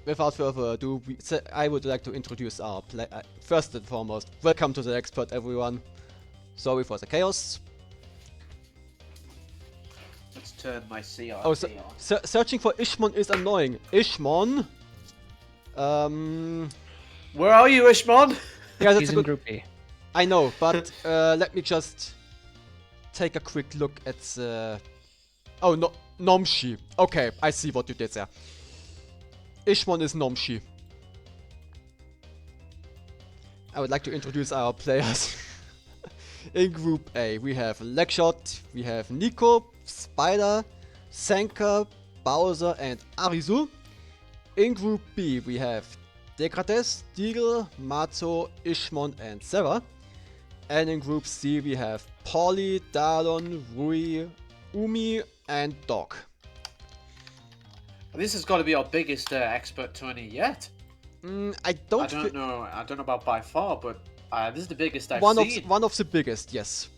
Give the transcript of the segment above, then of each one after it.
without further ado, I would like to introduce our first and foremost. Welcome to the expert, everyone. Sorry for the chaos. Let's turn my CRT Oh, on. searching for Ishmon is annoying. Ishmon. Where are you, Ishmon? Yeah, that's He's a in good. Group B. I know, but let me just take a quick look at the. Oh no, Nomshi. Okay, I see what you did there. Ishmon is Nomshi. I would like to introduce our players. In Group A, we have Legshot, we have Nico, Spider, Senka, Bowser, and Arizu. In Group B, we have Dekrates, Deagle, Matzo, Ishmon, and Sarah. And in Group C, we have Polly, Dalon, Rui, Umi, and Dog. This has got to be our biggest expert tourney yet. I don't know. I don't know about by far, but this is the biggest I've one seen. One of the biggest, yes.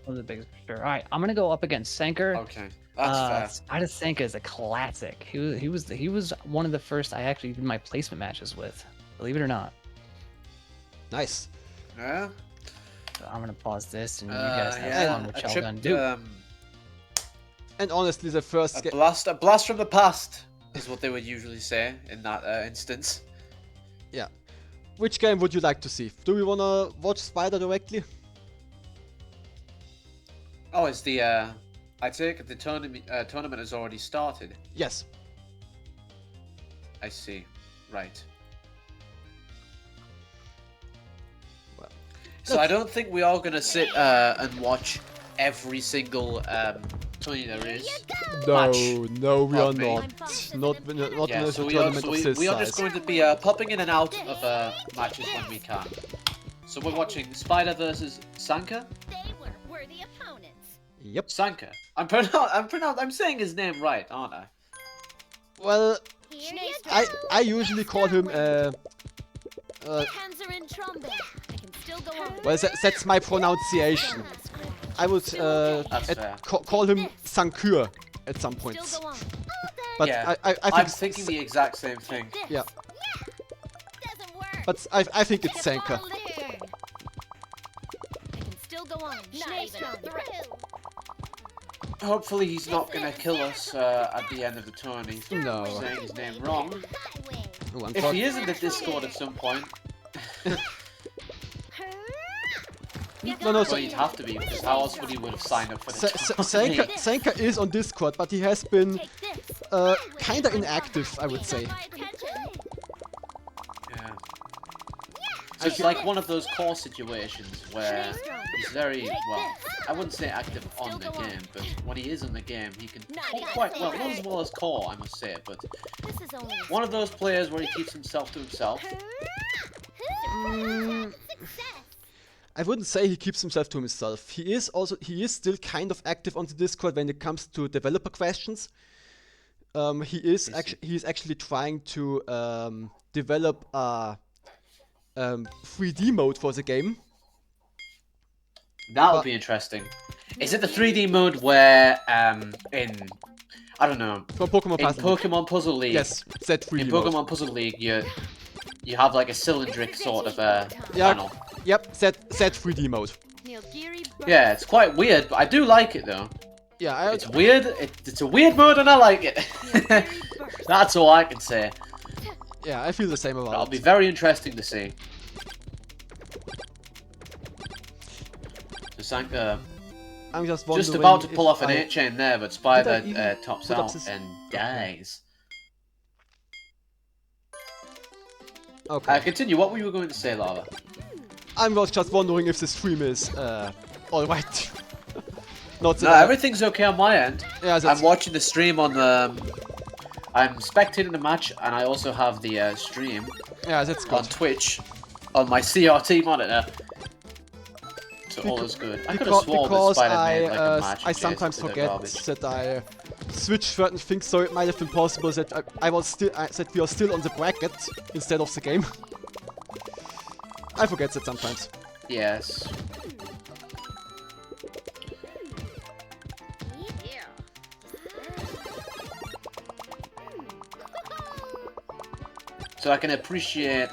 One of the biggest for sure. All right, I'm gonna go up against Sanker. Okay, that's fair. Spider Sanker is a classic. He was one of the first I actually did my placement matches with. Believe it or not. Nice. Yeah. So I'm gonna pause this and you guys have yeah. fun, which y'all gonna do. And honestly, the first a blast from the past is what they would usually say in that instance. Yeah. Which game would you like to see? Do we wanna watch Spider directly? Oh, it's the I take it the tournament has already started. Yes. I see. Right. Well, so I don't think we are gonna sit and watch every single tourney there is. No, we are Pardon me. not. Not Yeah, in a so tournament of this we are size. just going to be popping in and out of matches when we can. So we're watching Spider versus Sanka. They were worthy opponents. Yep. Sanka. I'm saying his name right, aren't I? Well, Here you go. I usually call him Hands are in trumpet. I can still go on. well, that's my pronunciation. I would That's fair. call him Sankur at some points. Still go on. But Yeah, I think I'm thinking the exact same thing. This. Yeah. Doesn't work. But I think it's Get Sanka. bottled in. I can still go on. Not even a threat. Hopefully he's not gonna kill us at the end of the tourney. No. Saying his name wrong. That way. Oh, If he is in the Discord at some point, No, no, well, he'd have to be, because how else would he would have signed up for the tourney? Sanka is on Discord, but he has been Take this. kinda inactive, I would say. My attention. Yeah. So it's like one of those core situations where he's very, well, I wouldn't say active on the game, but when he is in the game, he can talk quite well. Not as well as core, I must say, but This is only a one of those players where he keeps himself to himself. I wouldn't say he keeps himself to himself. He is still kind of active on the Discord when it comes to developer questions. He is actually trying to develop a 3D mode for the game. That would be interesting. Is it the 3D mode where, in, I don't know, From Pokemon in Puzzle. Pokemon Puzzle League, Yes, that 3D in mode. Pokemon Puzzle League, you have like a cylindric sort of Yeah. panel. Yep, that 3D mode. Yeah, it's quite weird, but I do like it though. Yeah, It's weird. It's a weird mode, and I like it. That's all I can say. I feel the same That'll about be it. very interesting to see. So Sanka I'm just wondering just about to pull if off an I- 8-chain there, but Spider Did I even tops put up out this- and dies. Okay. Continue. What were you going to say, Lava? I was just wondering if the stream is alright. Not No, that everything's okay on my end. Yeah, that's I'm watching the stream on the. I'm spectating the match, and I also have the stream yeah, that's on good. Twitch on my CRT monitor. So all is good. I could have sworn that Because Spider made like a match. I and sometimes Jason did forget garbage. that I switched certain things, so it might have been possible that that we are still on the bracket instead of the game. I forget that sometimes. Yes. So I can appreciate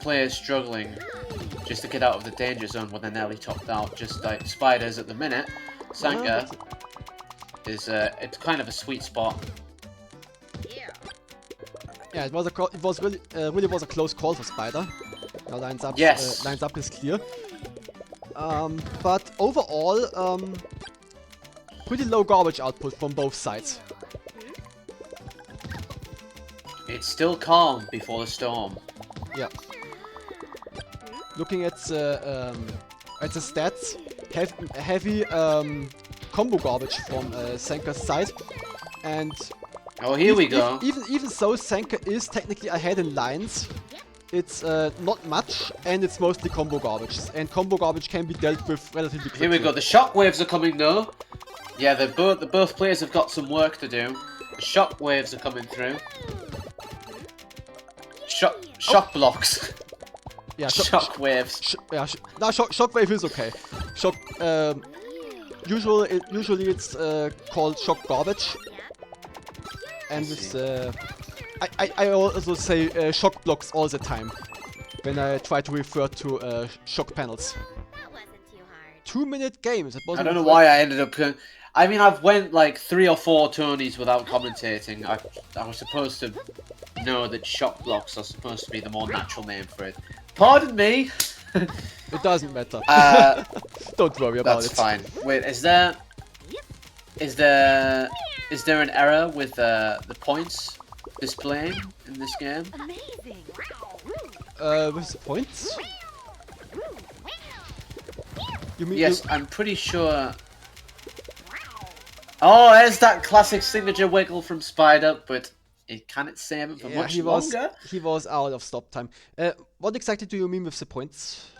players struggling just to get out of the danger zone when they're nearly topped out, just like Spiders at the minute. Sanka is it's kind of a sweet spot. Yeah, it was really was a close call for Spider. Now lines up is clear. But overall, pretty low garbage output from both sides. It's still calm before the storm. Yeah. Looking at the stats, heavy combo garbage from Sanka's side, and oh, here we go. Even so, Sanka is technically ahead in lines. It's not much, and it's mostly combo garbage, and combo garbage can be dealt with relatively quickly. Here we go. The shockwaves are coming though. Yeah, the both players have got some work to do. The shockwaves are coming through. Shock blocks. Yeah, shockwaves. Shockwave is okay. Usually it's called shock garbage, and with I also say shock blocks all the time when I try to refer to shock panels. That wasn't too hard. 2-minute game. I don't know why I ended up. I mean, I've went like 3 or 4 tourneys without commentating. I was supposed to know that shock blocks are supposed to be the more natural name for it. Pardon me. It doesn't matter. Don't worry about it. That's fine. Wait, is there an error with the points displaying in this game? Amazing. With the points? You mean Yes, I'm pretty sure. Oh, there's that classic signature wiggle from Spider, but can it save it for much longer? He was out of stop time. What exactly do you mean with the points?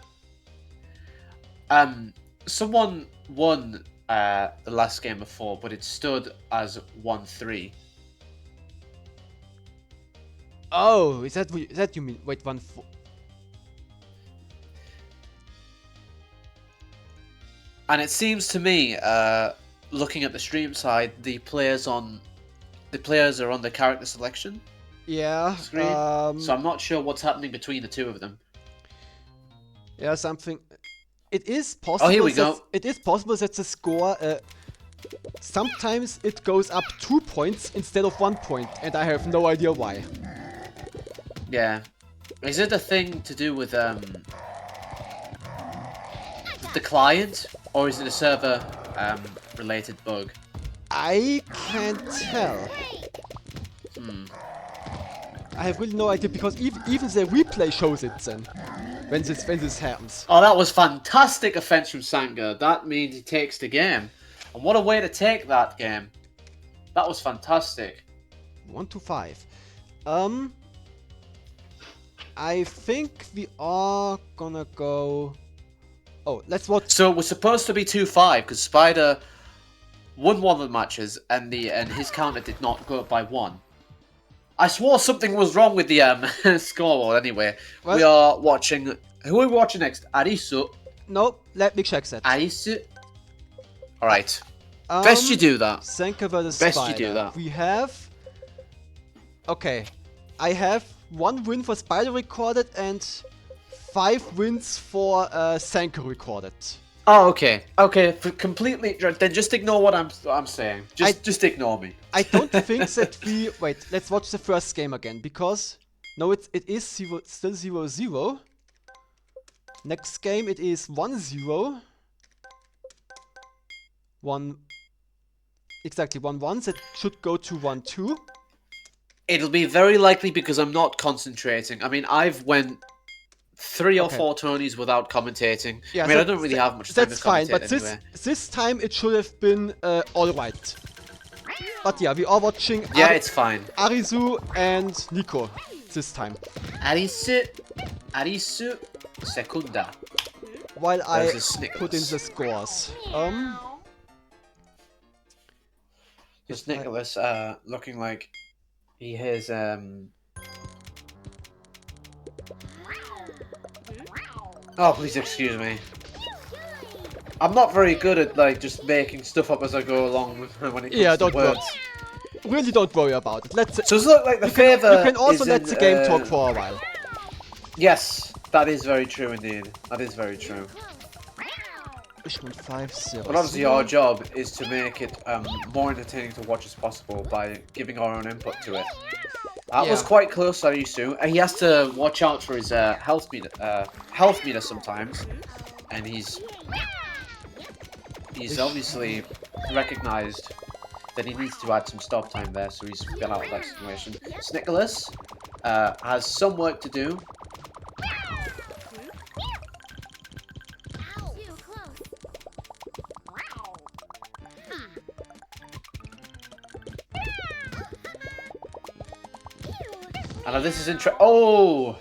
Someone won the last game before, but it stood as 1-3. Oh, is that you mean? Wait, 1-4. And it seems to me, looking at the stream side, the players are on the character selection screen. So I'm not sure what's happening between the two of them. Yeah, something. It is possible. Oh, here we go. It is possible that the score. Sometimes it goes up 2 points instead of 1 point, and I have no idea why. Yeah. Is it a thing to do with the client, or is it a server related bug? I can't tell. I have really no idea because even the replay shows it then when this happens. Oh, that was fantastic offense from Sanka. That means he takes the game, and what a way to take that game. That was fantastic. 1-5. I think we are gonna go. Oh, let's watch. So it was supposed to be 2-5 because Spider won one of the matches, and his counter did not go up by 1. I swore something was wrong with the scoreboard. Anyway, What? we are watching. Who are we watching next? Arisu. No, let me check that. Arisu. All right. Best you do that. Sanka versus Best you Spider. do that. We have. Okay, I have 1 win for Spider recorded and 5 wins for Sanka recorded. Oh, okay. Okay, completely. Then just ignore what I'm saying. Just ignore me. I don't think that we. Wait, let's watch the first game again because no, it is still 0-0. Next game it is 1-0. 1. Exactly 1-1. That should go to 1-2. It'll be very likely because I'm not concentrating. I mean, I've went 3 or 4 tourneys without commentating. Yeah, I mean, I don't really have much time to that's fine, commentate but anyway. this time it should have been alright. But yeah, we are watching Yeah, it's fine. Arisu and Nico this time. Arisu Secunda. While I Versus Snickers. put in the scores. Just Nicholas looking like he has Oh, please excuse me. I'm not very good at like just making stuff up as I go along when it comes to don't worry. words. really don't worry about it. Let's. So it's look like the favour. You can also is let in, the game talk for a while. Yes, that is very true indeed. That is very true. Fishman 5-0. But obviously our job is to make it more entertaining to watch as possible by giving our own input to it. That was Yeah. quite close, Arisu. And he has to watch out for his health meter sometimes. And he's obviously recognised that he needs to add some stop time there, so he's got out of that situation. Snickolas has some work to do. Too close. And now this is oh!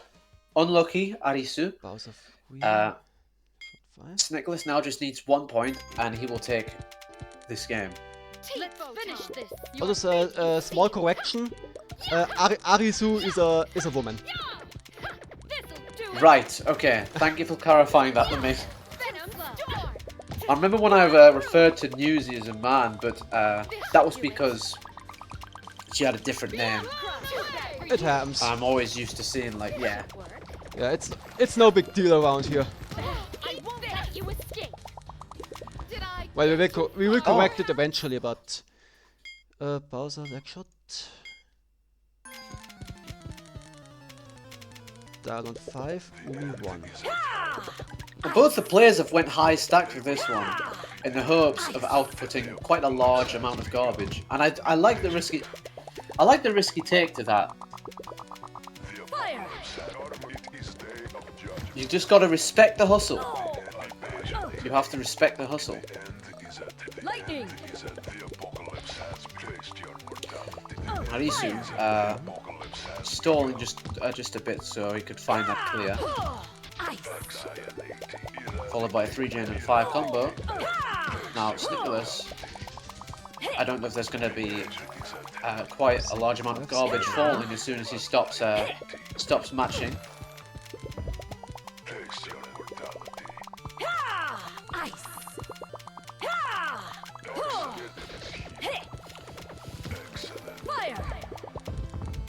Unlucky, Arisu. Bowser 3. Uh, 5. Snickolas now just needs 1 point, and he will take this game. Let's finish this. Also, a small correction. Arisu is a woman. This'll do. Right, okay. Thank you for clarifying that to me. Venom I remember when I referred to Newsy as a man, but that was because she had a different name. It happens. I'm always used to seeing, like, yeah. Yeah, it's no big deal around here. I won't let you escape. Did I? Well, we will correct it eventually, but Bowser leg shot. Dial on 5, Umi 1. And both the players have went high stacked with this one, in the hopes of outputting quite a large amount of garbage. And I like the risky take to that. Fire. You just gotta respect the hustle. You have to respect the hustle. Lightning. Harisu, stalling just a bit so he could find that clear. Followed by a 3-gen and 5 combo. Now, Snickolas, I don't know if there's going to be quite a large amount of garbage falling as soon as he stops matching.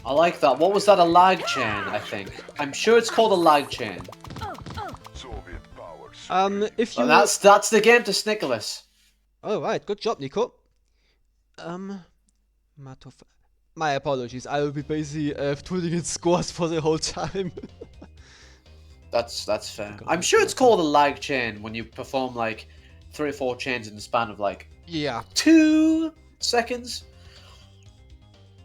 I like that. What was that? A lag chain, I think. I'm sure it's called a lag chain. If you... Well, that's the game to Snickolas. Alright, good job, Nico. My apologies, I will be busy tooling in scores for the whole time. That's fair. I'm sure it's called a lag chain when you perform like 3 or 4 chains in the span of like Yeah. 2 seconds.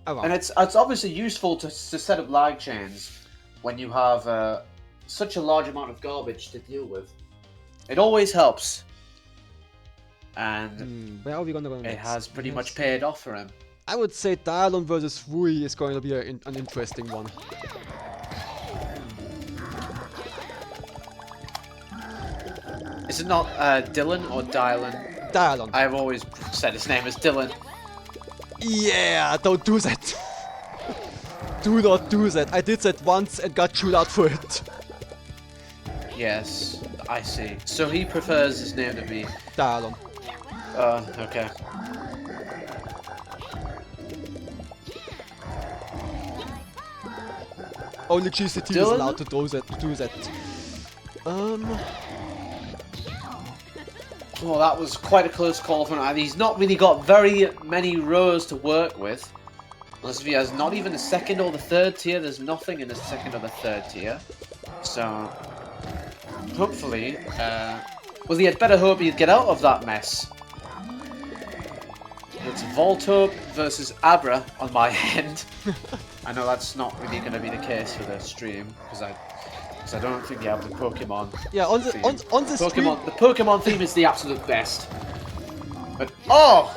Around. And it's obviously useful to set up lag chains when you have such a large amount of garbage to deal with. It always helps. And Where are we gonna go it next? has pretty Yes. much paid off for him. I would say Dialon versus Rui is going to be an interesting one. Is it not Dylan or Dylan? Dialon. I've always said his name as Dylan. Yeah, don't do that. Do not do that. I did that once and got chewed out for it. Yes, I see. So he prefers his name to be... Dialon. Okay. Only GCT is Dylan? allowed to do that. Well, that was quite a close call for him, and he's not really got very many rows to work with. Unless if he has not even the 2nd or the 3rd tier, there's nothing in the 2nd or the 3rd tier. So, hopefully, well, he had better hope he'd get out of that mess. It's Voltorb versus Abra on my end. I know that's not really going to be the case for the stream, because I don't think you have the Pokemon. Yeah, on the theme. on the stream. The Pokemon theme is the absolute best. But oh,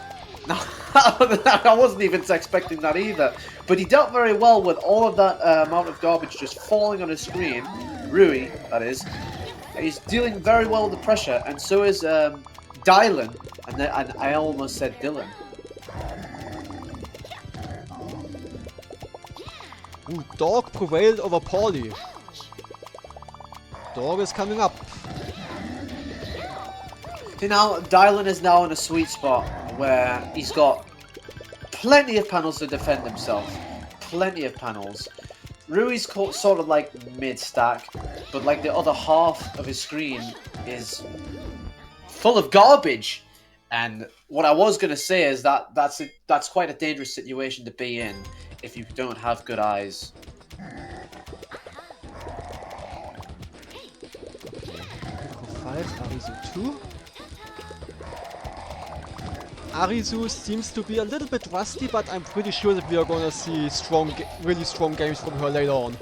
no, I wasn't even expecting that either. But he dealt very well with all of that amount of garbage just falling on his screen. Rui, that is. He's dealing very well with the pressure, and so is Dylan. And I almost said Dylan. Ooh, Dog prevailed over Paulie. Dog is coming up. See now, Dylan is now in a sweet spot where he's got plenty of panels to defend himself. Plenty of panels. Rui's sort of like mid-stack, but like the other half of his screen is full of garbage. And what I was going to say is that that's quite a dangerous situation to be in if you don't have good eyes. Five, Arizu 2. Arizu seems to be a little bit rusty, but I'm pretty sure that we are gonna see really strong games from her later on.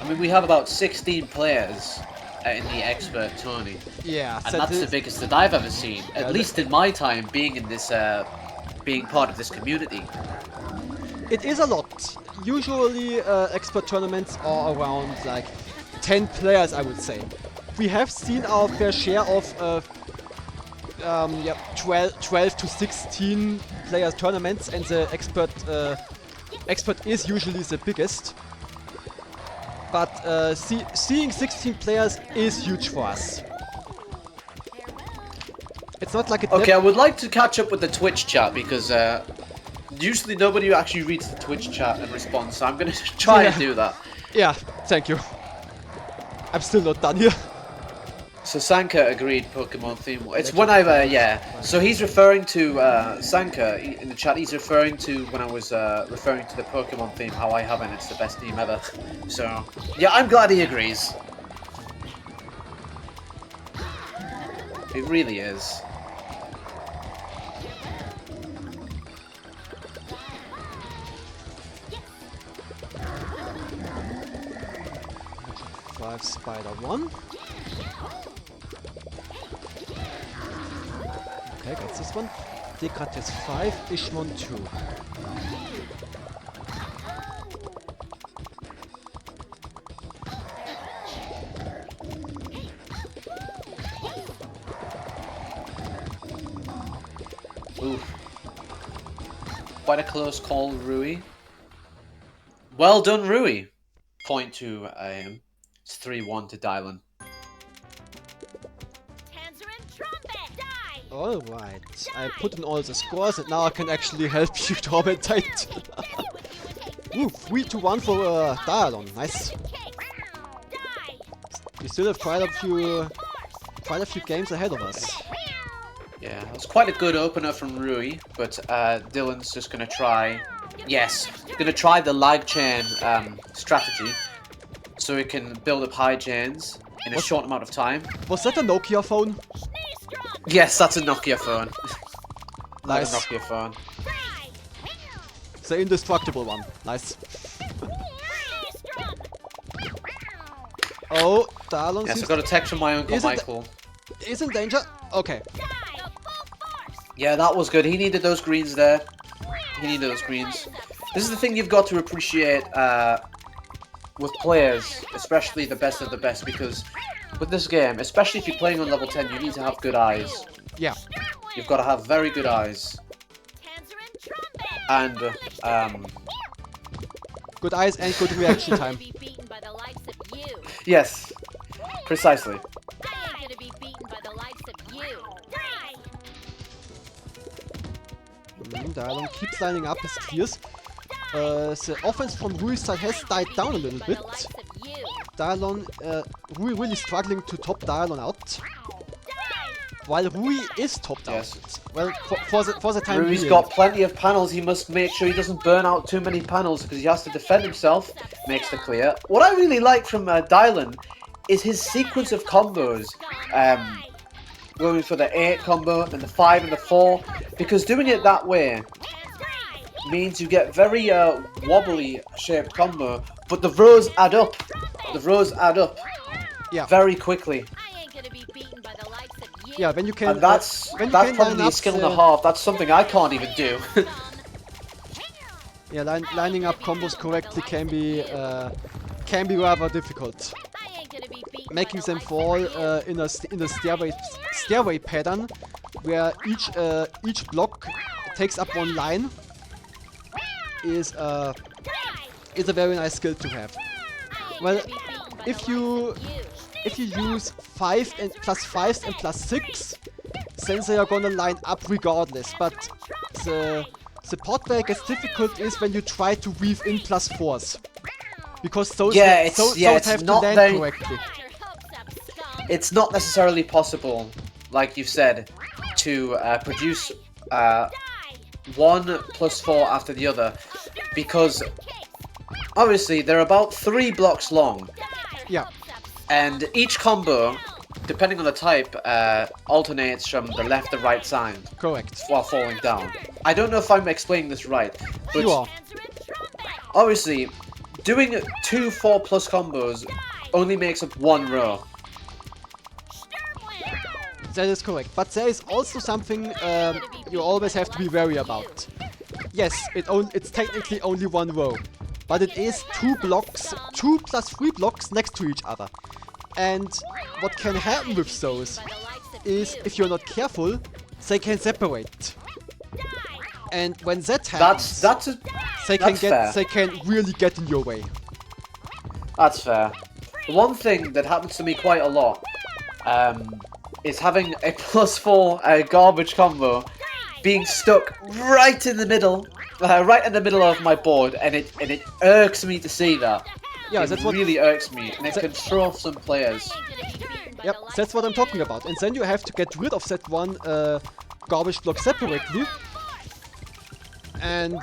I mean, we have about 16 players in the expert tourney. Yeah, And that's the biggest that I've ever seen, at least in my time being in this, being part of this community. It is a lot. Usually expert tournaments are around like 10 players, I would say. We have seen our fair share of 12 to 16 players tournaments, and the expert is usually the biggest. But seeing 16 players is huge for us. It's not like it. Okay, I would like to catch up with the Twitch chat because usually nobody actually reads the Twitch chat and responds, so I'm going to try and do that. Yeah, thank you. I'm still not done here. So Sanka agreed Pokemon theme. It's when I've, yeah. So he's referring to, Sanka, in the chat, he's referring to when I was referring to the Pokemon theme, how I haven't, it's the best theme ever. So, yeah, I'm glad he agrees. It really is. Five Spider 1. Okay, got this one. Dekrates 5, Ishmon 2. Oof. Quite a close call, Rui. Well done, Rui. Point to it's 3-1 to Dylan. Alright, I put in all the scores and now I can actually help you Tormentate. Ooh, 3-1 for Dialon, nice. We still have quite a few games ahead of us. Yeah, it was quite a good opener from Rui, but Dylan's just gonna try. Yes, gonna try the lag chain strategy, so he can build up high chains in a short amount of time. Was that a Nokia phone? Yes, that's a Nokia phone. Nice. That's a Nokia phone. The indestructible one. Nice. Oh, Dialon Yes, seems I got a text from my uncle Is it- Michael. is in danger. Okay. Yeah, that was good. He needed those greens there. He needed those greens. This is the thing you've got to appreciate with players, especially the best of the best, because with this game, especially if you're playing on level 10, you need to have good eyes. Yeah. You've got to have very good eyes. And, Good eyes and good reaction time. yes, precisely. Dialon keeps lining up his clears. The offense from Rui's side has died down a little bit. Dialon, Rui really struggling to top Dialon out. While Rui is topped Yes. out. Well, for the time Rui's being. got plenty of panels. He must make sure he doesn't burn out too many panels because he has to defend himself. Makes the clear. What I really like from Dylan is his sequence of combos. Going for the 8 combo and the 5 and the 4. Because doing it that way means you get very wobbly shaped combo. But the rows add up. The rows add up. Yeah. Very quickly. Yeah, when you can. And that's when you can line probably a up skill and the- a half. That's something I can't even do. Yeah, lining up combos correctly can be rather difficult. Making them fall in a stairway pattern, where each block takes up one line, is a very nice skill to have. Well, if you if you use 5 and plus 5s and plus 6, then they are gonna line up regardless. But the part where it gets difficult is when you try to weave in plus 4s. Because those, those have to land correctly. It's not necessarily possible, like you've said, to produce 1 plus 4 after the other, because obviously they're about 3 blocks long. Yeah. And each combo, depending on the type, alternates from the left to right side. Correct. While falling down. I don't know if I'm explaining this right, but You are. obviously, doing 2 4 plus combos only makes up 1 row. That is correct. But there is also something you always have to be wary about. Yes, it's technically only 1 row. But it is 2 blocks, 2 plus 3 blocks next to each other. And what can happen with those is, if you're not careful, they can separate. And when that happens, they can really get in your way. That's fair. One thing that happens to me quite a lot is having a plus 4 garbage combo being stuck right in the middle, of my board, and it irks me to see that. Yeah, it really irks me, and it can throw off some players. Yep, that's what I'm talking about. And then you have to get rid of that one garbage block separately. And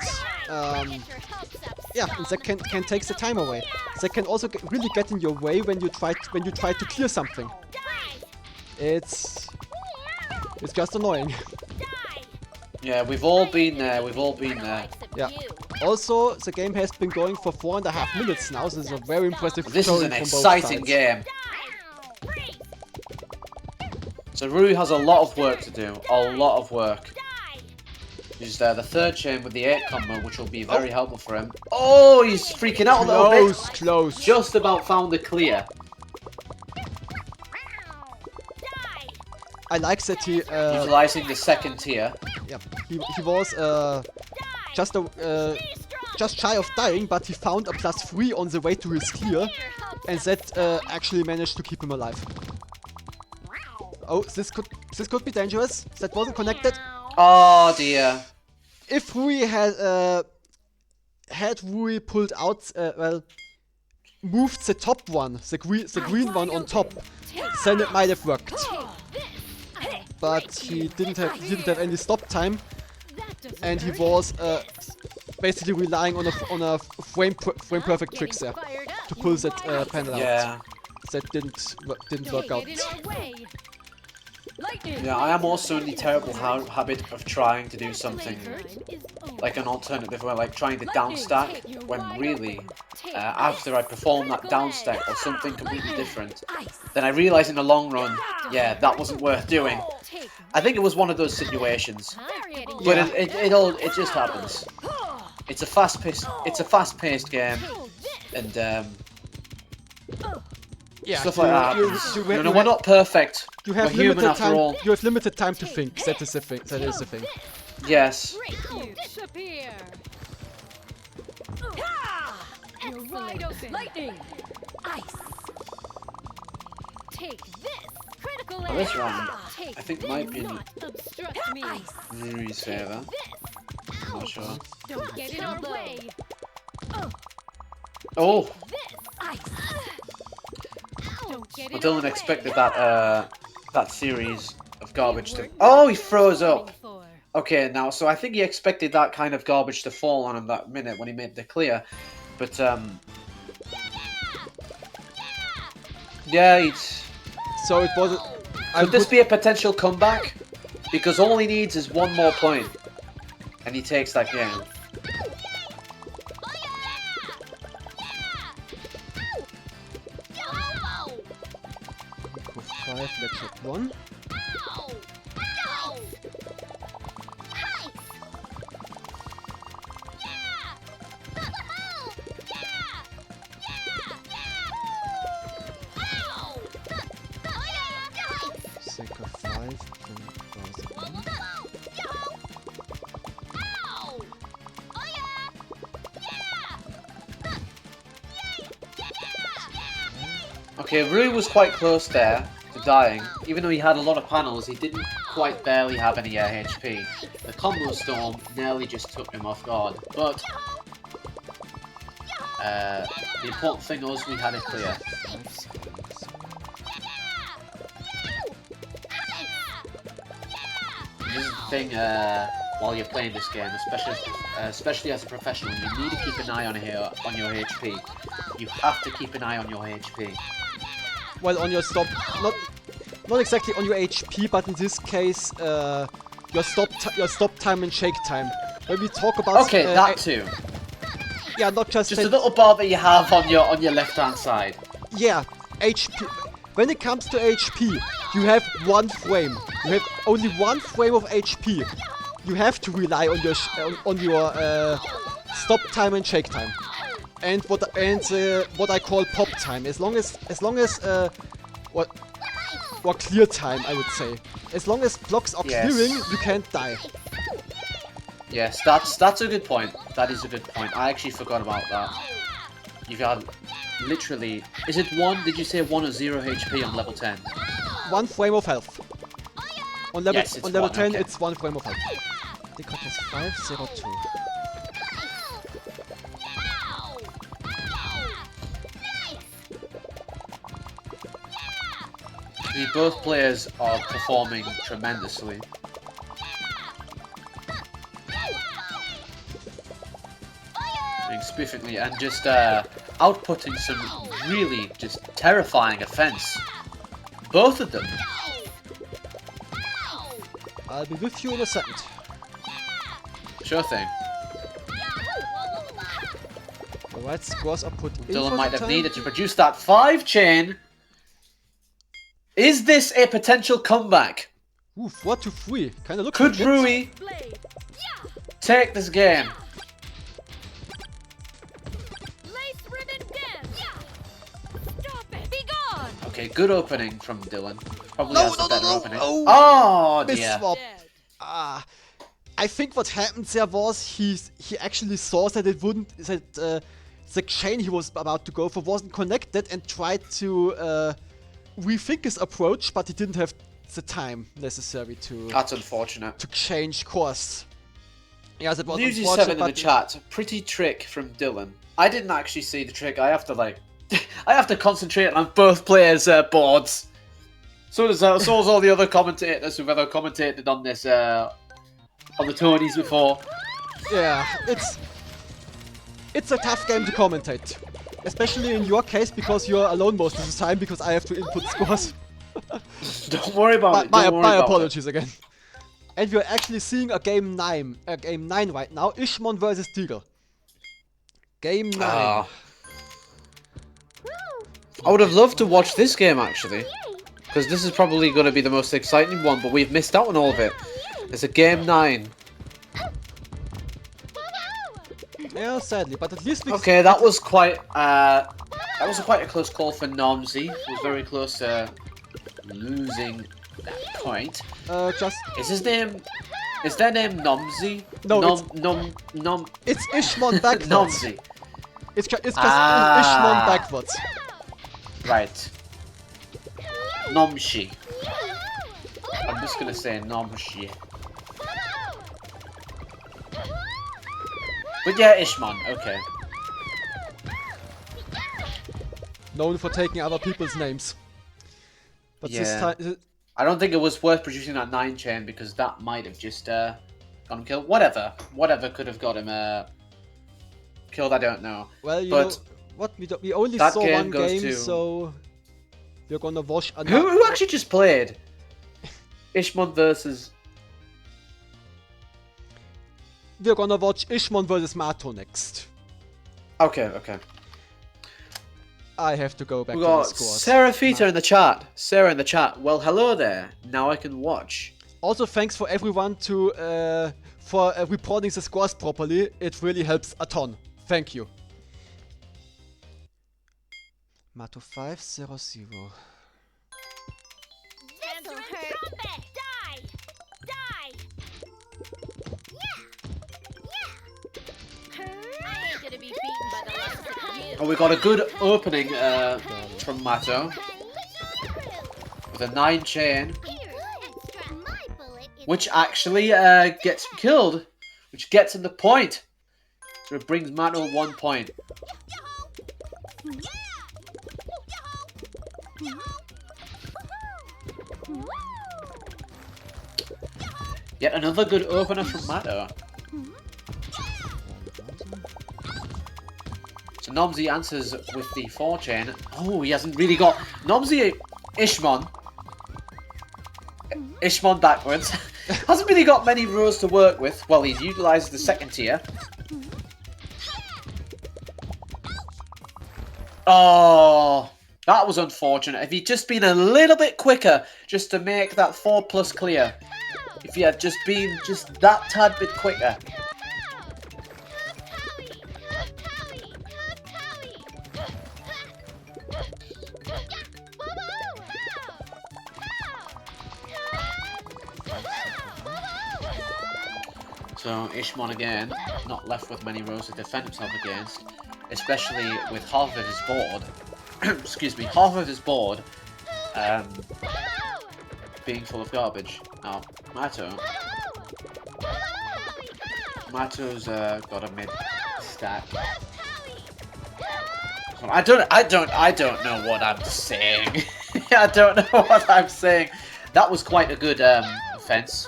yeah, and that can take the time away. That can also really get in your way when you try to clear something. It's just annoying. Yeah, we've all been there. We've all been there. Yeah. Also, the game has been going for 4.5 minutes now. So this is a very impressive. This is an exciting game. So Rui has a lot of work to do. A lot of work. He's the 3rd chain with the 8 combo, which will be very helpful for him. Oh, he's freaking out a little bit. Close. Just about found the clear. I like that he utilizing the 2nd tier. Yeah, he was just shy of dying, but he found a plus 3 on the way to his clear, and that actually managed to keep him alive. Oh, this could be dangerous. That wasn't connected. Oh dear. If Rui had Rui pulled out, well, moved the top one, the green one on top, then it might have worked. But he didn't have any stop time, and he was basically relying on a frame perfect tricks there to pull that panel out. That didn't work out. Yeah, I am also in the terrible habit of trying to do something like an alternative, where like trying to down stack, when really after I perform that down stack or something completely different, then I realise in the long run, yeah, that wasn't worth doing. I think it was one of those situations, but it just happens. It's a fast-paced game, and stuff like that happens. We're not perfect. You have we're human after all. You have limited time to think. That is the thing. That is the thing. Yes. Lightning. Ice. Take this. Critical Well, this round, I think might be in Ice. Rui's favour. I'm not sure. Don't get in our way. Oh! Ice. I didn't expect that series of garbage to... Oh, he froze up! Okay, now, so I think he expected that kind of garbage to fall on him that minute when he made the clear. But, yeah, it's... So it wasn't... Could this be a potential comeback? Because all he needs is 1 more point. And he takes that game. With 5, let's hit 1. Second 5, then browse it 1. Okay, Rui was quite close there to dying. Even though he had a lot of panels, he didn't quite barely have any HP. The combo storm nearly just took him off guard, but the important thing was we had it clear. This is the thing while you're playing this game, especially as a professional, you need to keep an eye on your HP. You have to keep an eye on your HP. Well, on your stop, not exactly on your HP, but in this case, your stop time and shake time. When we talk about Okay, that too. yeah, not just A little bar that you have on your left hand side. yeah, HP. When it comes to HP, you have one frame. You have only one frame of HP. You have to rely on your stop time and shake time, and what I call pop time. As long as or clear time, I would say. As long as blocks are Yes. clearing, you can't die. Yes, that's a good point. That is a good point. I actually forgot about that. You've got literally. Is it 1? Did you say 1 or 0 HP on level 10? One frame of health. On level Yes, it's on level 1, 10, okay. it's one frame of health. Decock has 502. Both players are performing tremendously. Doing spiffingly and just outputting some really just terrifying offense. Both of them. I'll be with you in a second. Sure thing. Alright, scores are put in Dylan for might the have time. needed to produce that 5 chain. Is this a potential comeback? Ooh, 4-3. Kinda looks Could like it. Rui take this game? Lace ribbon dance. Stop it. Be gone. Okay, good opening from Dylan. Probably No, has no, the no, better no. opening. Oh. Oh Miss dear. swap. Dead. I think what happened there was he actually saw that it wouldn't that the chain he was about to go for wasn't connected and tried to rethink his approach, but he didn't have the time necessary to That's unfortunate. change course. Yeah, that was Newsy7 unfortunate. in the But chat. Pretty trick from Dylan. I didn't actually see the trick. I have to I have to concentrate on both players' boards. So does all the other commentators who've ever commentated on this on the Tonys before. yeah, it's a tough game to commentate, especially in your case because you're alone most of the time because I have to input scores. Don't worry about it. My Don't worry about apologies again. And we're actually seeing a game 9 right now. Ishmon versus Deagle. Game 9. Ah. I would have loved to watch this game actually, because this is probably going to be the most exciting one, but we've missed out on all of it. It's a game 9. Yeah, sadly, but at least we Okay, that was quite quite a close call for Nomsy. He was very close to losing that point. just Is their name Nomsy? No, Nom it's Ishmon backwards. Nomsy. It's just Ah. Ishmon backwards. Right. Nomshi. I'm just gonna say Nomshi. But yeah, Ishmon, okay. Known for taking other people's names. But this Yeah. time I don't think it was worth producing that 9 chain because that might have just got him killed. Whatever could have got him killed, I don't know. well, you But know what, we only that saw game one goes game, to- so we're gonna wash another. Who actually just played? Ishmon versus... We're gonna watch Ishmon versus Mato next. Okay. I have to go back We to the got scores. Sarah Fita in the chat. Sarah in the chat. Well, hello there. Now I can watch. Also, thanks for everyone to for reporting the scores properly. It really helps a ton. Thank you. Mato 500. This'll hurt. Trumpet. Die. Die. I ain't gonna be beaten by the likes of you. Oh, we got a good opening from Mato with a 9 chain, which actually gets killed, which gets him the point. So it brings Mato 1 point. Yet another good opener from Mato. So Nomsy answers with the 4 chain. Oh, he hasn't really got... Nomsy Ishmon backwards. Hasn't really got many rows to work with. Well, he's utilised the 2nd tier. Oh, that was unfortunate. If he'd just been a little bit quicker, just to make that 4+ clear. If he had just been just that tad bit quicker. So Ishmon again, not left with many rows to defend himself against, especially with half of his board. Excuse me, half of his board being full of garbage. Now, Mato's got a mid stack. So I don't know what I'm saying. I don't know what I'm saying. That was quite a good offense.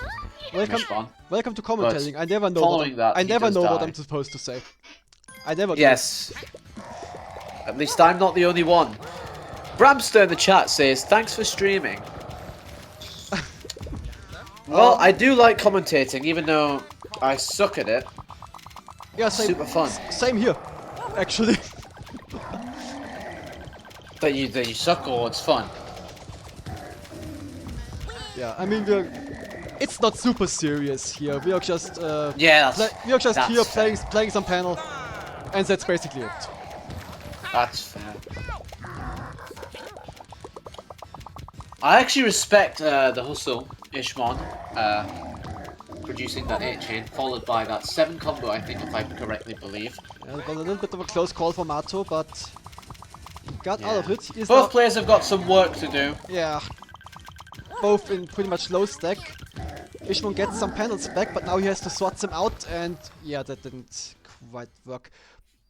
Welcome to commentating. I never know. Following that, I never know what die. I'm supposed to say. I never. Yes. At least I'm not the only one. Bramster in the chat says, "Thanks for streaming." Well, I do like commentating, even though I suck at it. Yeah, same, super fun. Same here, actually. That you suck or it's fun. Yeah, I mean it's not super serious here. We are just Yeah, we are just here fair. playing some panel, and that's basically it. That's fair. I actually respect the hustle, Ishmon, producing that 8 chain, followed by that 7 combo, I think, if I correctly believe. Yeah, it was a little bit of a close call for Mato, but he got out of it. He is Both now, players have got some work to do. yeah, both in pretty much low stack. Ishmon gets some panels back, but now he has to sort them out, and yeah, that didn't quite work.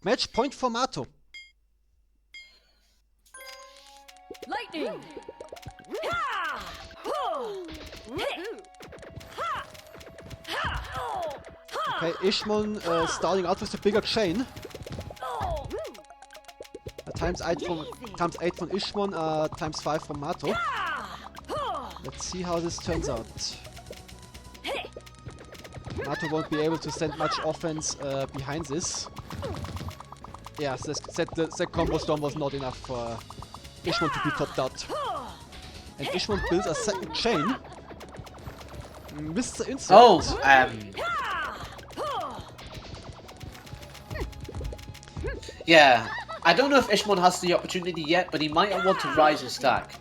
Match point for Mato. Lightning! Okay, Ishmon starting out with the bigger chain. Times 8 from Ishmon, times 5 from Mato. Let's see how this turns out. Mato won't be able to send much offense behind this. Yeah, the combo storm was not enough for Ishmon to be topped out. And Ishmon builds a 2nd chain. Missed the insult. Oh, yeah. I don't know if Ishmon has the opportunity yet, but he might want to rise his stack.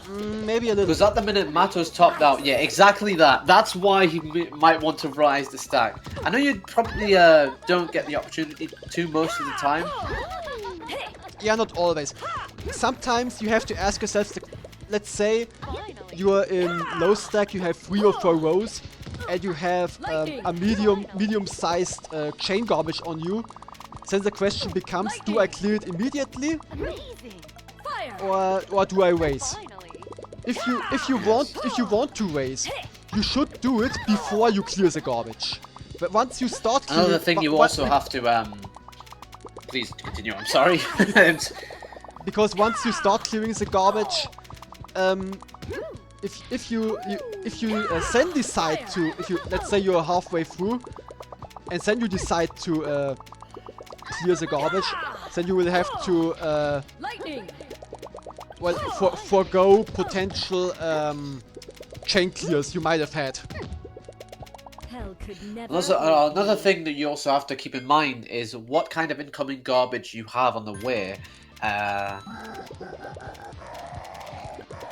Maybe a little. Because at the minute Mato's topped out. Yeah, exactly that. That's why he might want to rise the stack. I know you probably don't get the opportunity to most of the time. Yeah, not always. Sometimes you have to ask yourself, let's say you are in low stack, you have 3 or 4 rows, and you have a medium-sized chain garbage on you. Then the question becomes, do I clear it immediately, or do I raise? If you want to raise, you should do it before you clear the garbage. But once you start clearing, Another thing you also have to please continue. I'm sorry. Because once you start clearing the garbage, if you then decide to, let's say you're halfway through, and then you decide to clear the garbage, then you will have to well forgo potential chain clears you might have had. Another thing that you also have to keep in mind is what kind of incoming garbage you have on the way.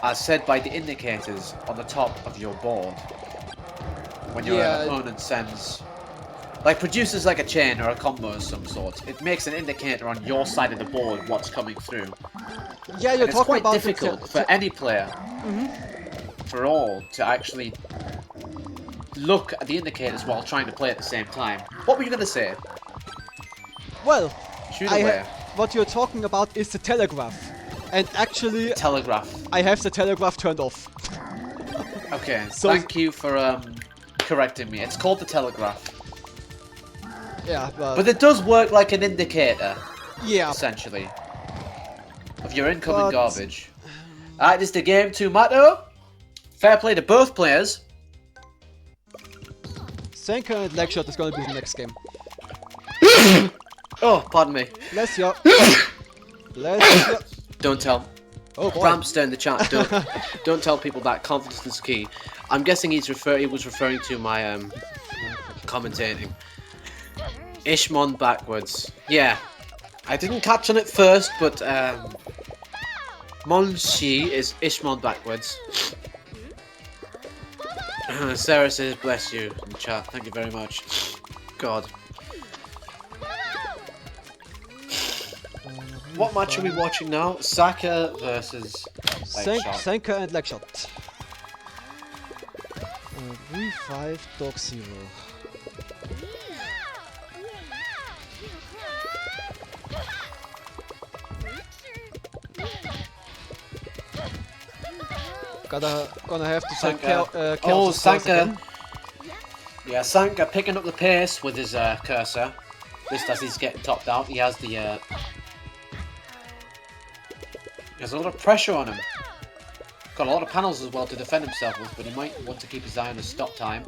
As said by the indicators on the top of your board. When your opponent sends Like produces like a chain or a combo of some sort. It makes an indicator on your side of the board what's coming through. Yeah, you're And it's talking quite about difficult for any player, for all, to actually look at the indicators while trying to play at the same time. What were you going to say? Well, Shoot away. what you're talking about is the telegraph. And actually, Telegraph. I have the telegraph turned off. Okay, So- thank you for correcting me. It's called the telegraph. Yeah, But it does work like an indicator, yeah. essentially, of your incoming But- garbage. Alright, this is the game 2 Matto. Fair play to both players. Senka and Legshot is gonna be the next game. Oh, pardon me. Bless you. Bless you. Don't tell. Oh boy. Ramster in the chat. Don't tell people that confidence is key. I'm guessing he was referring to my commentating. Ishmon backwards. Yeah, I didn't catch on it first, but Monshi is Ishmon backwards. Sarah says, "Bless you" in the chat. Thank you very much. God. What match are we watching now? Saka versus Legshot. Senka and Legshot. V5 Dog Zero. Gonna have to take Sanka. care Oh, of the scores Sanka. again. Yeah, Sanka picking up the pace with his cursor. Just as he's getting topped out, he has the. There's a lot of pressure on him. Got a lot of panels as well to defend himself with, but he might want to keep his eye on his stop time.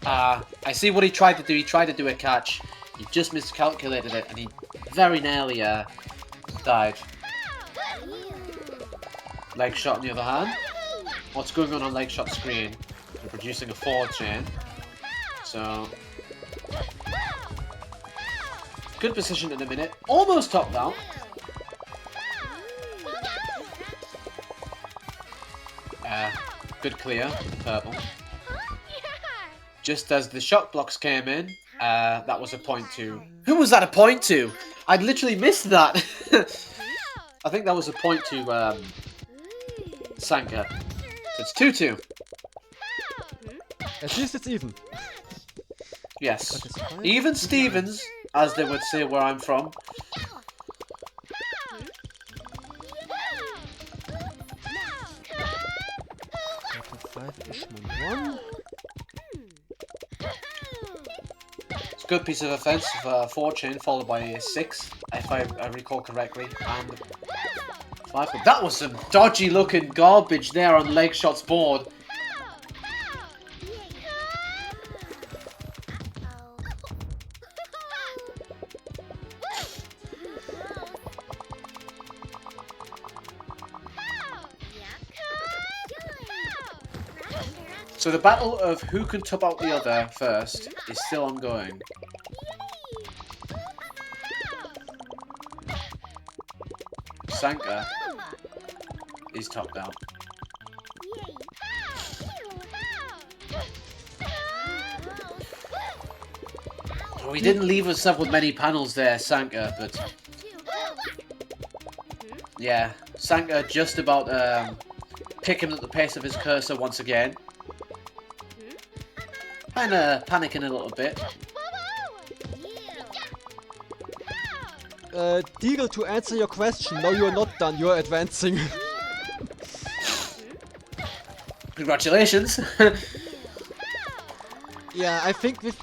I see what he tried to do. He tried to do a catch. He just miscalculated it, and he very nearly died. Leg shot on the other hand. What's going on leg shot screen? They're producing a forward chain. So good position in a minute. Almost topped out. Good clear, purple. Just as the shot blocks came in, that was a point to. Who was that a point to? I'd literally missed that. I think that was a point to Sanka. So it's 2-2. At least it's even. Yes. But it's fine. Even Stevens, as they would say where I'm from. Ishman 1. It's a good piece of offensive forward chain followed by a 6, if I recall correctly. And 5. That was some dodgy looking garbage there on Legshot's board. So the battle of who can top out the other first is still ongoing. Sanka is topped out. Oh, he didn't leave us up with many panels there, Sanka, but yeah, Sanka just about picking up the pace of his cursor once again. Kind of panicking a little bit. Deagle, to answer your question, no, you're not done. You're advancing. Congratulations. Yeah, I think with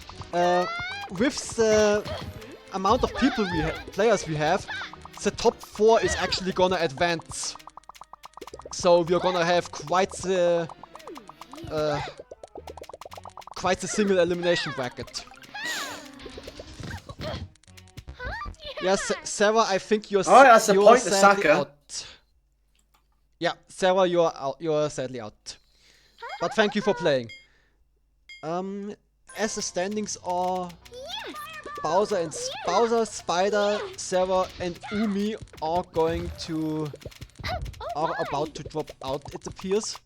the amount of people players we have, the top 4 is actually gonna advance. So we're gonna have quite the single elimination bracket. Yes, Sarah, I think you're. Oh, that's the you're point to sadly Saka. out. Yeah, Sarah, you're out. You're sadly out. But thank you for playing. As the standings are, Bowser, Spider, Sarah, and Umi are about to drop out. It appears.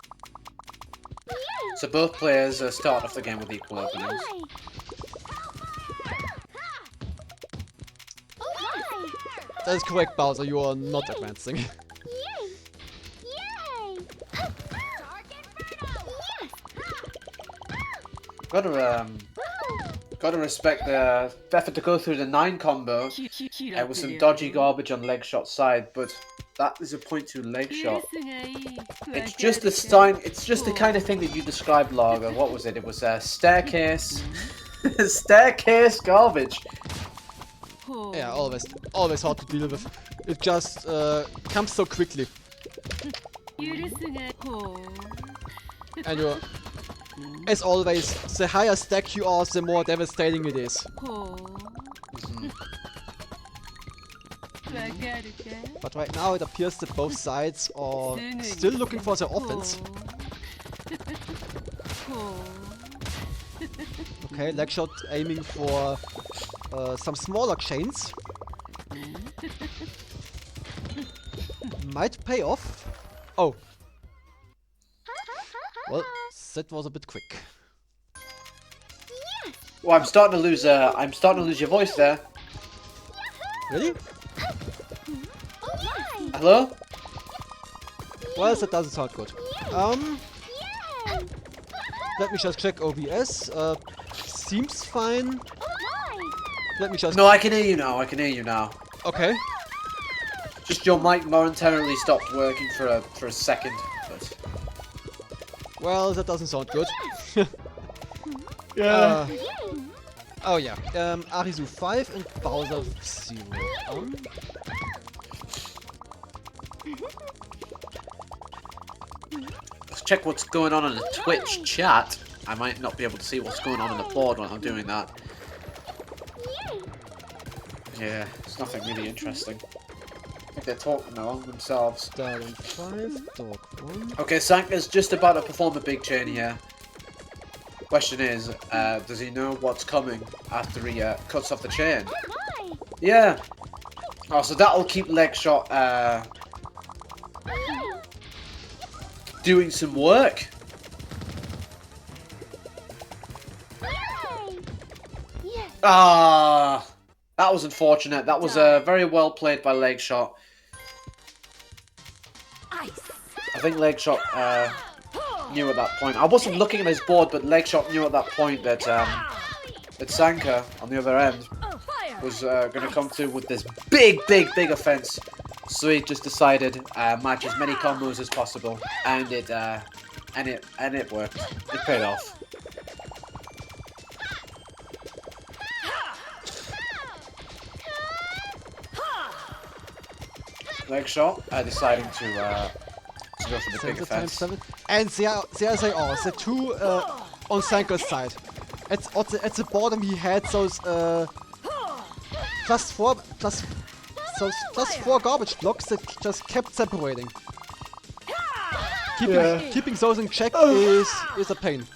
So both players start off the game with equal openings. That is correct, Bowser. You are not advancing. Yay! Yay! Gotta respect the effort to go through the 9 combo with some dodgy garbage on leg shot side, but that is a point to leg shot. It's just the style. It's just the kind of thing that you described, Lager. What was it? It was a staircase, staircase garbage. Yeah, always hard to deal with. It just comes so quickly. And you're, as always, the higher stack you are, the more devastating it is. But right now it appears that both sides are still looking for their offense. Okay, Legshot aiming for some smaller chains. Might pay off. Oh. Well, that was a bit quick. Well, I'm starting to lose your voice there. Really? Hello? Well, that doesn't sound good. Let me just check OBS. Seems fine. Let me just... No, I can hear you now. I can hear you now. Okay. Just your mic momentarily stopped working for a second. But... Well, that doesn't sound good. Yeah. Oh yeah. Arizu 5 and Bowser 0. Let's check what's going on in the Twitch chat. I might not be able to see what's going on the board when I'm doing that. Yeah, it's nothing really interesting. I think they're talking among themselves. Star 5, Dog 1. Okay, Sanka's just about to perform a big chain here. Question is, does he know what's coming after he cuts off the chain? Yeah. Oh, so that'll keep Legshot doing some work. Ah, that was unfortunate. That was very well played by Legshot. I think Legshot knew at that point. I wasn't looking at his board, but Legshot knew at that point that that Sanka on the other end was going to come through with this big offense. So he just decided match as many combos as possible, and it worked. It paid off. Legshot deciding to go for the big offense. 7. And there they are, the two on Sanka's side. At the bottom he had those plus four garbage blocks that just kept separating. Keeping those in check is a pain.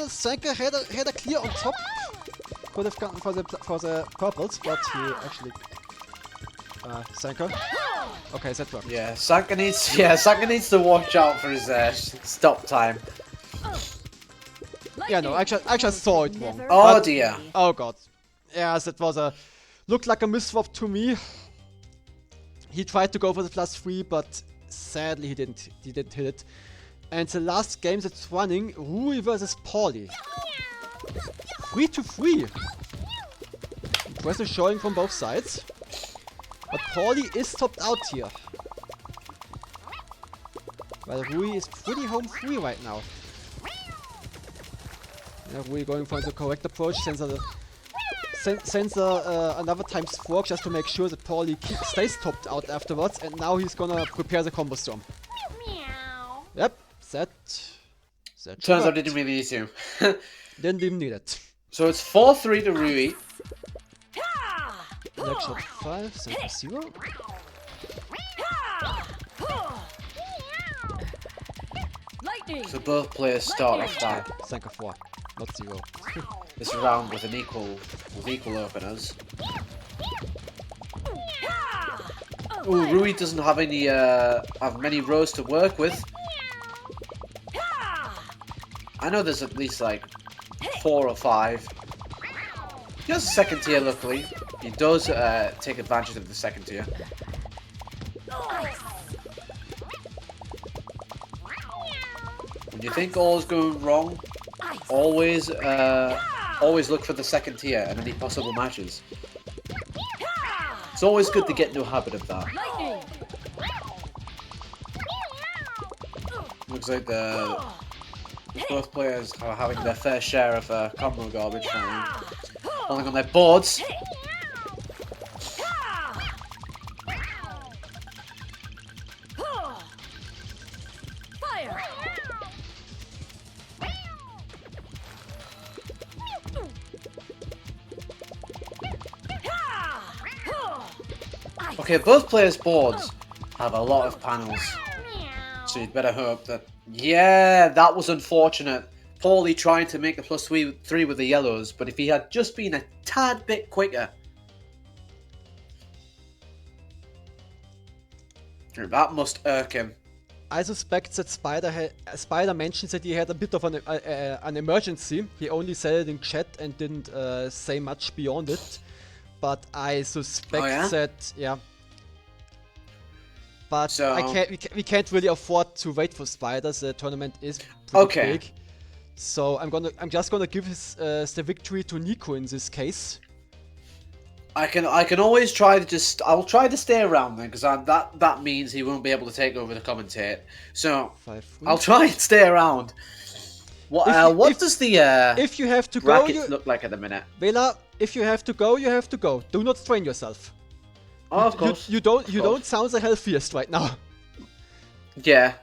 Sanka had a clear on top. Could have gone for the purples, but he actually Sanka. Okay, that worked. Yeah, Sanka needs to watch out for his stop time. Yeah, no, I just saw it wrong. Oh But- dear. Oh god. Yeah, that was looked like a misswap to me. He tried to go for the +3, but sadly he didn't hit it. And the last game that's running, Rui versus Paulie. 3-3. Impressive showing from both sides. But Paulie is topped out here. While Rui is pretty home free right now. Yeah, Rui going for the correct approach, sends another ×4 just to make sure that Paulie stays topped out afterwards, and now he's gonna prepare the combo storm. Yep, that Turns out worked. didn't really need to. Didn't even need it. So it's 4-3 to Rui. Legshot 5, Sanka 0. So both players start off that Sanka 4, not 0. this round with equal openers. Ooh, Rui doesn't have many rows to work with. I know there's at least like 4 or 5. He has a second tier, luckily. He does take advantage of the second tier. When you think all is going wrong, always look for the second tier in any possible matches. It's always good to get into a habit of that. Looks like both players are having their fair share of combo garbage, falling on their boards. Okay, both players' boards have a lot of panels, so you'd better hope that... Yeah, that was unfortunate. Paulie trying to make the +3 with the yellows, but if he had just been a tad bit quicker... That must irk him. I suspect that Spider mentioned that he had a bit of an emergency. He only said it in chat and didn't say much beyond it. But I suspect that, yeah. But So, we can't really afford to wait for Spider. The tournament is pretty big. So I'm just gonna give the victory to Nico in this case. I can always try to I'll try to stay around then, because that means he won't be able to take over the commentate. So 5-3. I'll try and stay around. What does the if you have to go, brackets look like at the minute? Vela, if you have to go, you have to go. Do not strain yourself. Oh, of course. You don't sound the healthiest right now. Yeah.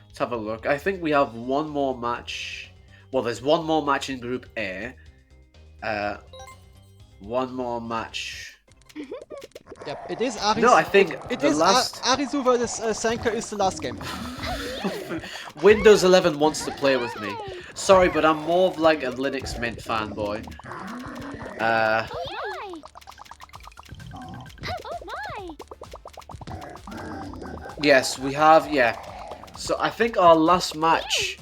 Let's have a look. I think we have one more match. Well, there's one more match in Group A. One more match. Yep, it is Arisu. No, I think it the is last... Arisu versus Sanka is the last game. Windows 11 wants to play with me. Sorry, but I'm more of like a Linux Mint fanboy. Oh my! Yes, we have, yeah. So I think our last match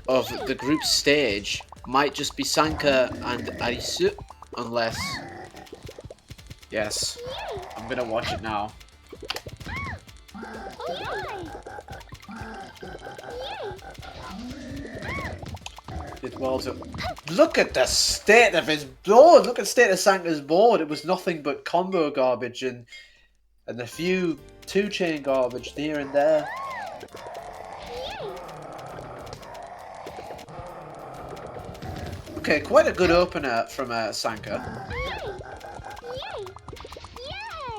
of the group stage might just be Sanka and Arisu, unless... Yes, I'm gonna watch it now. Did well to... Look at the state of his board! Look at the state of Sanka's board! It was nothing but combo garbage and a few two-chain garbage here and there. Okay, quite a good opener from Sanka.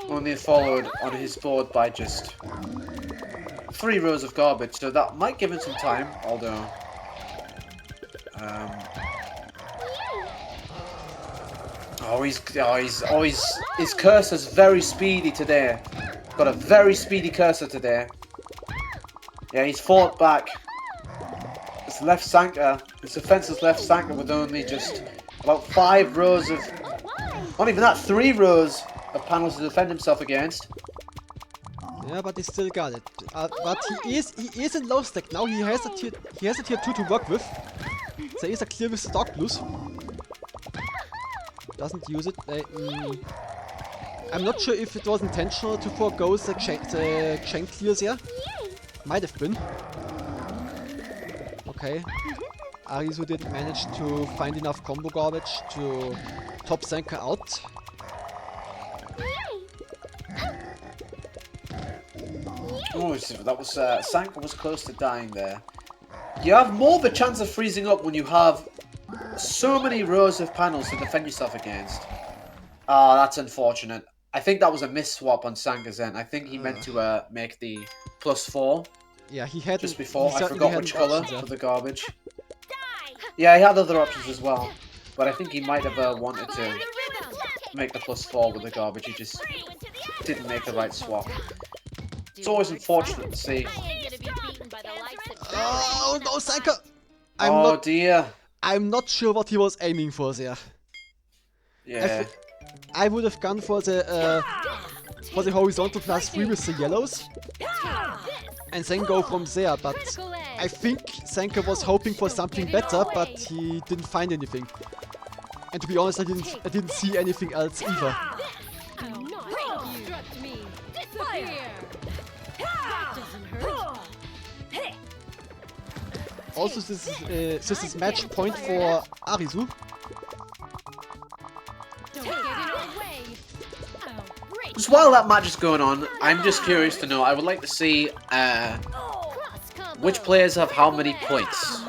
Only followed on his board by just 3 rows of garbage, so that might give him some time, although... his cursor's very speedy today. Got a very speedy cursor today. Yeah, he's fought back. His left Sanka, his defenseless left Sanka with only just about 5 rows of... Not even that, 3 rows of panels to defend himself against. Yeah, but he still got it. But he is in low stack now. He has a tier 2 to work with. There is a clear with stock blues. Doesn't use it. I'm not sure if it was intentional to forego the chain clears here. Might have been. Okay. Arisu didn't manage to find enough combo garbage to top Sanka out. Oh, that was Sanka was close to dying there. You have more of a chance of freezing up when you have so many rows of panels to defend yourself against. Ah, that's unfortunate. I think that was a miss swap on Sanka's end. I think he meant to make the +4. Yeah, he had just before. I forgot which color for the garbage. Yeah, he had other options as well, but I think he might have wanted to make the +4 with the garbage. He just didn't make the right swap. It's always unfortunate to see. Oh no, Sanka! Dear. I'm not sure what he was aiming for there. Yeah. I would have gone for the horizontal +3 with the yellows. and then go from there. But Critical edge. I think Senka was hoping for something better, but he didn't find anything. And to be honest, I didn't see anything else either. Do not obstruct me. Disappear. That doesn't hurt. Also, this is match point for Arisu. Don't get in our way. I'll break Just while that match is going on, I'm just curious to know. I would like to see cross combo. which players have how many points.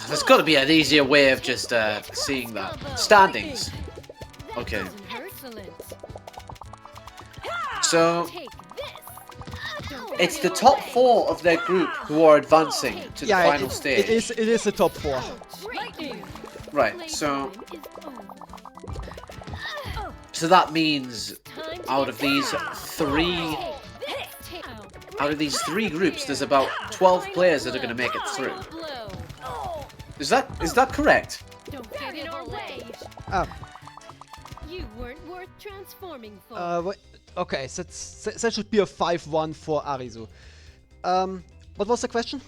There's got to be an easier way of just seeing that. Standings. That Okay. doesn't hurt, Excellent. So Take this. Don't it's get the in our top way. 4 of their group who are advancing to the Yeah, final stage. it is the top 4. Break you. Right. So Playtime is over. that means Time to out get of these down. 3 Take this. out of these 3 groups, there's about 12 players that are going to make it through. Blow. Is that correct? Don't get in our way. Ah, You weren't worth transforming for. wait, okay, that should be a 5-1 for Arisu. What was the question?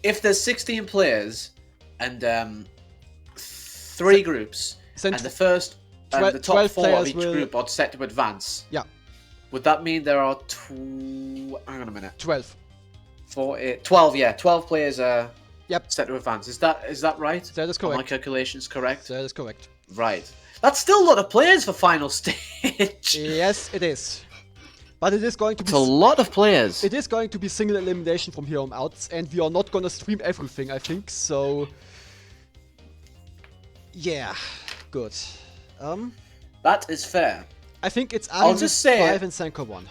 If there's 16 players and 3 groups, Then and the first and the top 12 4 of players each will- group are set to advance, Yeah, would that mean there are hang on a minute, 12. 12? Yeah, 12 players are Yep. set to advance. Is that right? That is Are my correct. calculations correct? That is correct. Right. That's still a lot of players for final stage. Yes, it is. But it is going to be It's a lot of players. it is going to be single elimination from here on out, and we are not gonna stream everything, I think. So yeah, good. That is fair. I think it's I'll Arisu just say 5 and Senka 1.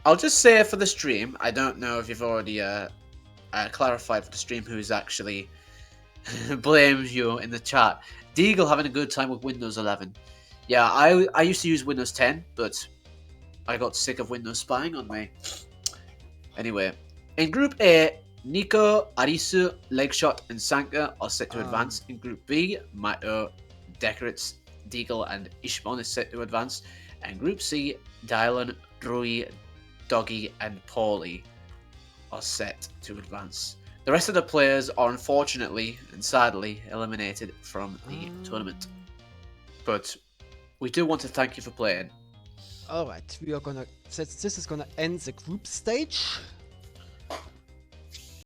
I'll just say for the stream, I don't know if you've already clarified for the stream who's actually blames you in the chat. Deagle having a good time with Windows 11. Yeah, I used to use Windows 10, but I got sick of Windows spying on me. Anyway, in Group A, Nico, Arisu, Legshot, and Sanka are set to advance. In Group B, Mato, Decorates, Deagle, and Ishmon is set to advance. And Group C, Dylan, Rui, Doggy, and Paulie are set to advance. The rest of the players are unfortunately and sadly eliminated from the tournament. But we do want to thank you for playing. Alright, we are gonna. This is gonna end the group stage.